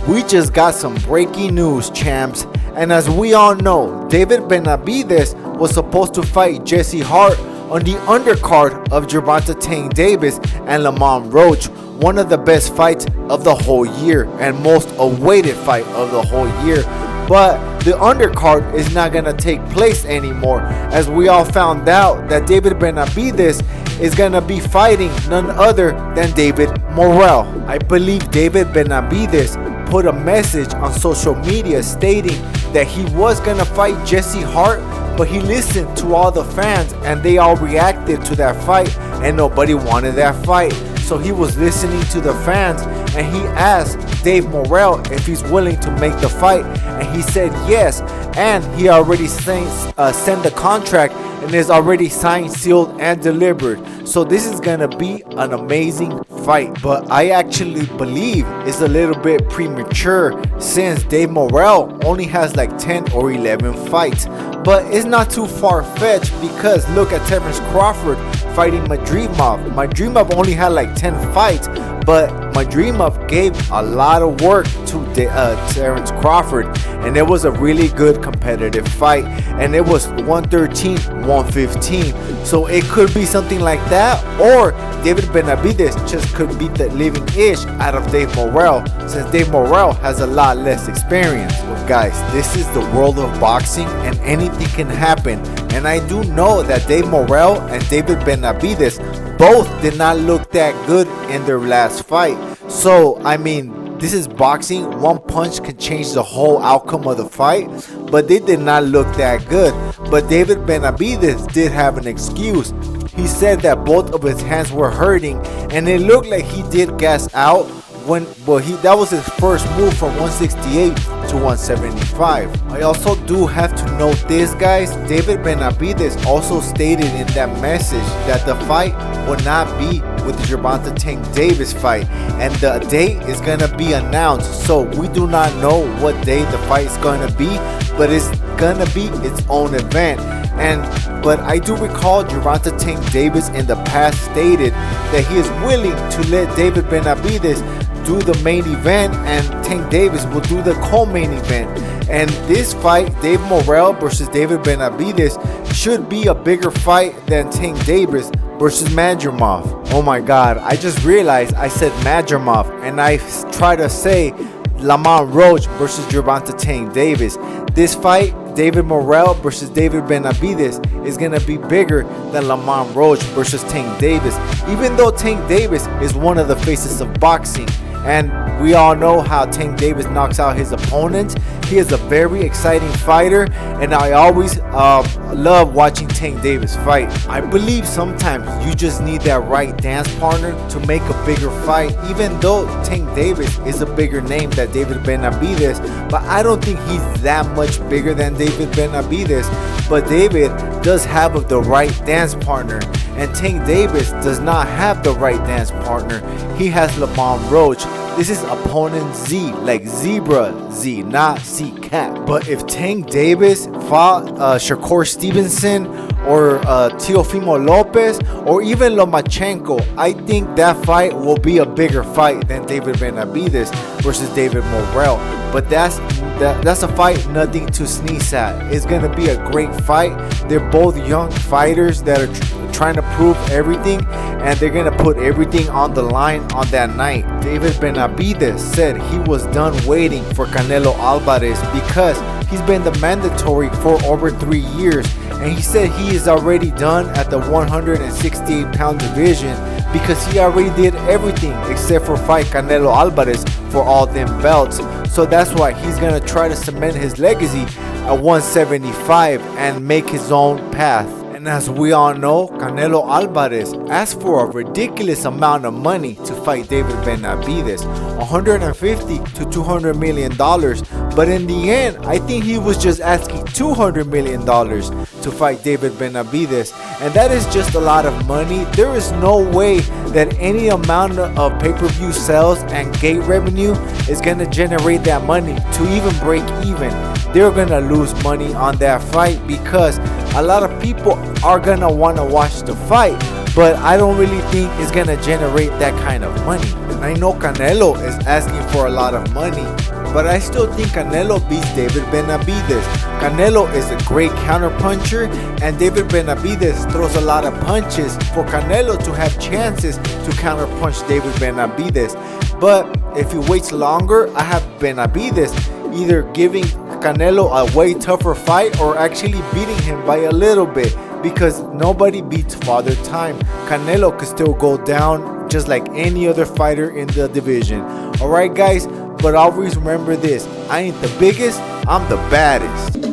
We just got some breaking news, champs. And as we all know, David Benavidez was supposed to fight Jesse Hart on the undercard of Gervonta Tank Davis and Lamont Roach, one of the best fights of the whole year and most awaited fight of the whole year. But the undercard is not going to take place anymore, as we all found out that David Benavidez is going to be fighting none other than David Morrell. I believe David Benavidez put a message on social media stating that he was going to fight Jesse Hart, but he listened to all the fans and they all reacted to that fight and nobody wanted that fight. So he was listening to the fans and he asked Dave Morrell if he's willing to make the fight, and he said yes, and he already sent the contract and is already signed, sealed, and delivered. So this is gonna be an amazing fight, but I actually believe it's a little bit premature since Dave Morrell only has like 10 or 11 fights. But it's not too far-fetched because look at Terence Crawford fighting Madrimov. Madrimov only had like 10 fights, but Madrimov gave a lot of work to Terence Crawford, and it was a really good competitive fight, and it was 113-115. So it could be something like that, or David Benavidez just could beat the living ish out of Dave Morrell, since Dave Morrell has a lot less experience. Well, guys, this is the world of boxing and anything can happen, and I do know that Dave Morrell and David Benavidez both did not look that good in their last fight. So I mean, this is boxing. One punch can change the whole outcome of the fight, but they did not look that good. But David Benavidez did have an excuse. He said that both of his hands were hurting and it looked like he did gas out that was his first move from 168 to 175. I also do have to note this, guys. David Benavidez also stated in that message that the fight will not be with the Gervonta Tank Davis fight, and the date is gonna be announced. So we do not know what day the fight is gonna be, but it's gonna be its own event. But I do recall Gervonta Tank Davis in the past stated that he is willing to let David Benavidez do the main event and Tank Davis will do the co-main event. And this fight, Dave Morrell versus David Benavidez, should be a bigger fight than Tank Davis versus Madrimov. Oh my god, I just realized I said Madrimov and I tried to say Lamont Roach versus Gervonta Tank Davis. This fight, David Morrell versus David Benavidez, is going to be bigger than Lamont Roach versus Tank Davis, even though Tank Davis is one of the faces of boxing. And we all know how Tank Davis knocks out his opponents. He is a very exciting fighter, and I always love watching Tank Davis fight. I believe sometimes you just need that right dance partner to make a bigger fight, even though Tank Davis is a bigger name than David Benavidez, but I don't think he's that much bigger than David Benavidez. But David does have the right dance partner, and Tank Davis does not have the right dance partner. He has Lamont Roach. This is opponent Z, like zebra Z, not C cat. But if Tank Davis fought Shakur Stevenson or Teofimo Lopez or even Lomachenko, I think that fight will be a bigger fight than David Benavidez versus David Morrell. But that's a fight nothing to sneeze at. It's gonna be a great fight. They're both young fighters that are trying to prove everything, and they're gonna put everything on the line on that night. David Benavidez said he was done waiting for Canelo Alvarez because he's been the mandatory for over 3 years, and he said he is already done at the 168-pound division because he already did everything except for fight Canelo Alvarez for all them belts. So that's why he's gonna try to cement his legacy at 175 and make his own path. And as we all know, Canelo Alvarez asked for a ridiculous amount of money to fight David Benavidez, $150 to $200 million. But in the end, I think he was just asking $200 million to fight David Benavidez. And that is just a lot of money. There is no way that any amount of pay-per-view sales and gate revenue is going to generate that money to even break even. They're going to lose money on that fight because a lot of people are going to want to watch the fight, but I don't really think it's going to generate that kind of money. And I know Canelo is asking for a lot of money, but I still think Canelo beats David Benavidez. Canelo is a great counterpuncher, and David Benavidez throws a lot of punches for Canelo to have chances to counterpunch David Benavidez. But if he waits longer, I have Benavidez either giving Canelo a way tougher fight or actually beating him by a little bit, because nobody beats Father Time. Canelo could still go down just like any other fighter in the division. Alright guys, but always remember this: I ain't the biggest, I'm the baddest.